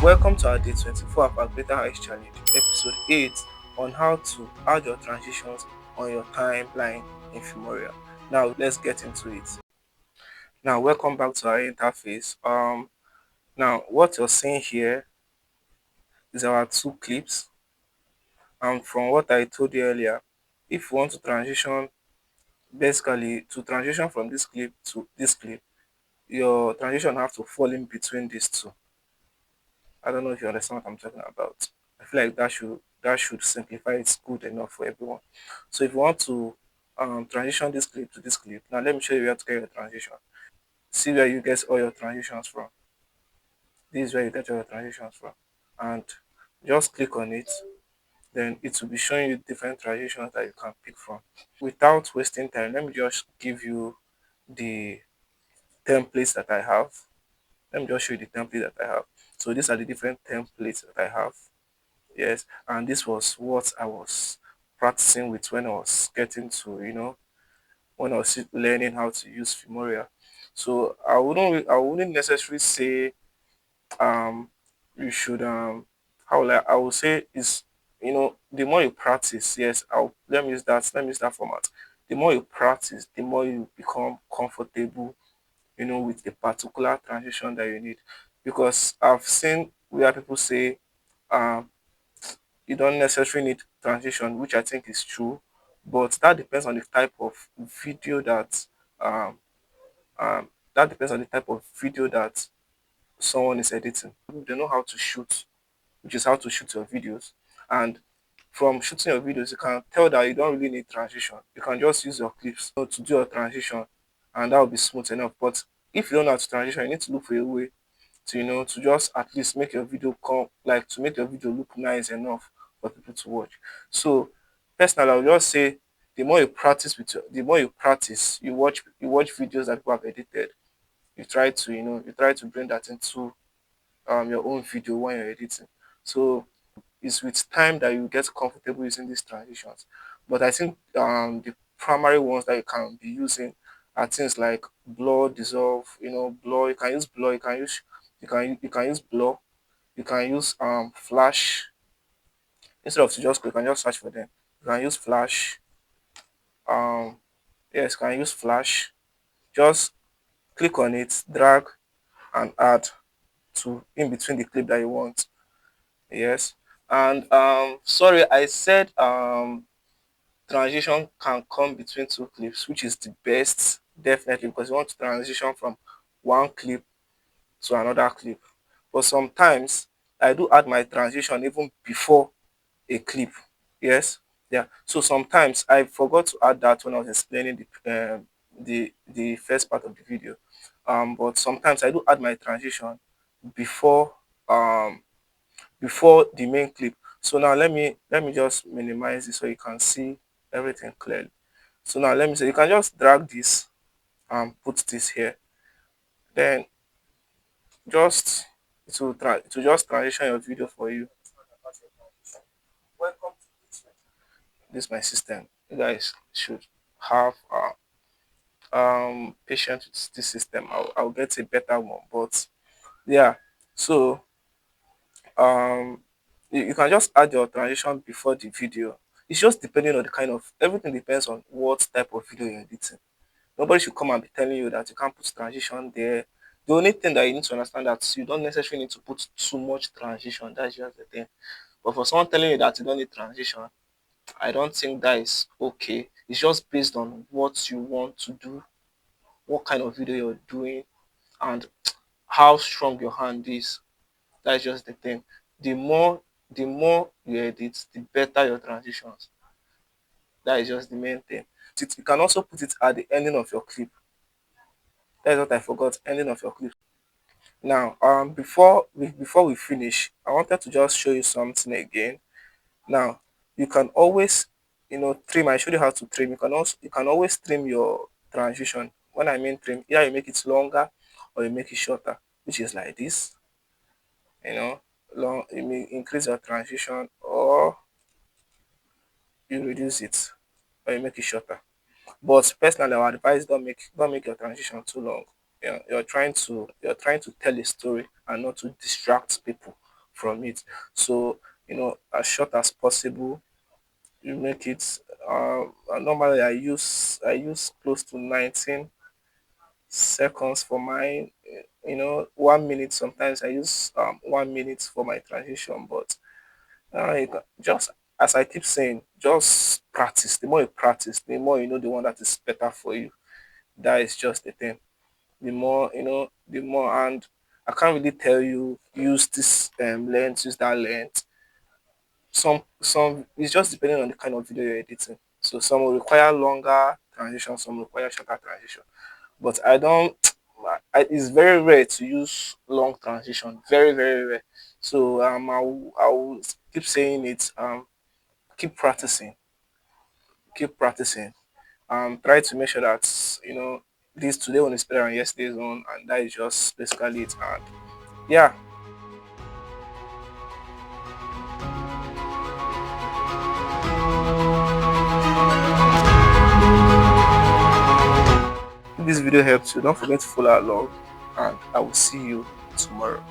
Welcome to our day 24 of our Greater Heights Challenge, episode 8 on how to add your transitions on your timeline in Filmora. Now, let's get into it. Now, welcome back to our interface. Now, what you're seeing here is our two clips. And from what I told you earlier, if you want to transition, basically, to transition from this clip to this clip, your transition have to fall in between these two. I don't know if you understand what I'm talking about. I feel like that should simplify it good enough for everyone. So if you want to transition this clip to this clip, now let me show you where to get your transition. See where you get all your transitions from. This is where you get all your transitions from, and just click on it. Then it will be showing you different transitions that you can pick from. Without wasting time, let me just give you the templates that I have. Let me just show you the template that I have. So these are the different templates that I have. Yes, and this was what I was practicing with when I was getting to, when I was learning how to use Fimoria. So I wouldn't necessarily say you should how will I would say is, the more you practice, yes, let me use that format. The more you practice, the more you become comfortable, with the particular transition that you need. Because I've seen where people say um you don't necessarily need transition, which I think is true, but that depends on the type of video um, that depends on the type of video that someone is editing. They know how to shoot, which is how to shoot your videos, and from shooting your videos, you can tell that you don't really need transition. You can just use your clips to do your transition, and that will be smooth enough. But if you don't know how to transition, you need to look for a way to to just at least make your video come, like, to make your video look nice enough for people to watch. So personally, I would just say the more you practice, you watch videos that people have edited, you try to bring that into your own video when you're editing. So it's with time that you get comfortable using these transitions. But I think the primary ones that you can be using are things like blur, dissolve, blur. You can use blur, you can use blur, you can use flash. Instead of to just click, you can just search for them. You can use flash. Um yes, you can use flash. Just click on it, drag and add to in between the clip that you want. Yes. And sorry, I said transition can come between two clips, which is the best, definitely, because you want to transition from one clip to another clip. But sometimes I do add my transition even before a clip. Yes, yeah. So sometimes I forgot to add that when I was explaining the first part of the video. But sometimes I do add my transition before um before the main clip. So now let me just minimize this so you can see everything clearly. So now let me say you can just drag this and put this here. Then just to just transition your video for you. Welcome to this my system. You guys should have patience with this system. I'll get a better one. But yeah, so you can just add your transition before the video. It's just depending on the kind of everything depends on what type of video you're editing. Nobody should come and be telling you that you can't put transition there. The only thing that you need to understand that you don't necessarily need to put too much transition. That's just the thing. But for someone telling you that you don't need transition, I don't think that is okay. It's just based on what you want to do, what kind of video you're doing, and how strong your hand is. That's just the thing. The more you edit, the better your transitions. That is just the main thing. You can also put it at the ending of your clip. That's what I forgot. Ending of your clip. Now, before we finish, I wanted to just show you something again. Now, you can always, trim. I showed you how to trim. You can always trim your transition. When I mean trim, either you make it longer or you make it shorter, which is like this. You know, you may increase your transition or you reduce it or you make it shorter. But personally, I would advise don't make your transition too long. You're trying to tell a story and not to distract people. from it. So as short as possible, you make it. Normally I use close to 19 seconds for mine. 1 minute. Sometimes I use 1 minute for my transition, but just as I keep saying, just practice. The more you practice, the more you know the one that is better for you. That is just the thing. The more, and I can't really tell you use this length, use that length. Some it's just depending on the kind of video you're editing. So some will require longer transition, some require shorter transition. But I don't. It's very rare to use long transition. Very very rare. So I will keep saying it. Keep practicing. Keep practicing. Try to make sure that this today one is better than yesterday's one, and that is just basically it. And yeah, if this video helps you, don't forget to follow along, and I will see you tomorrow.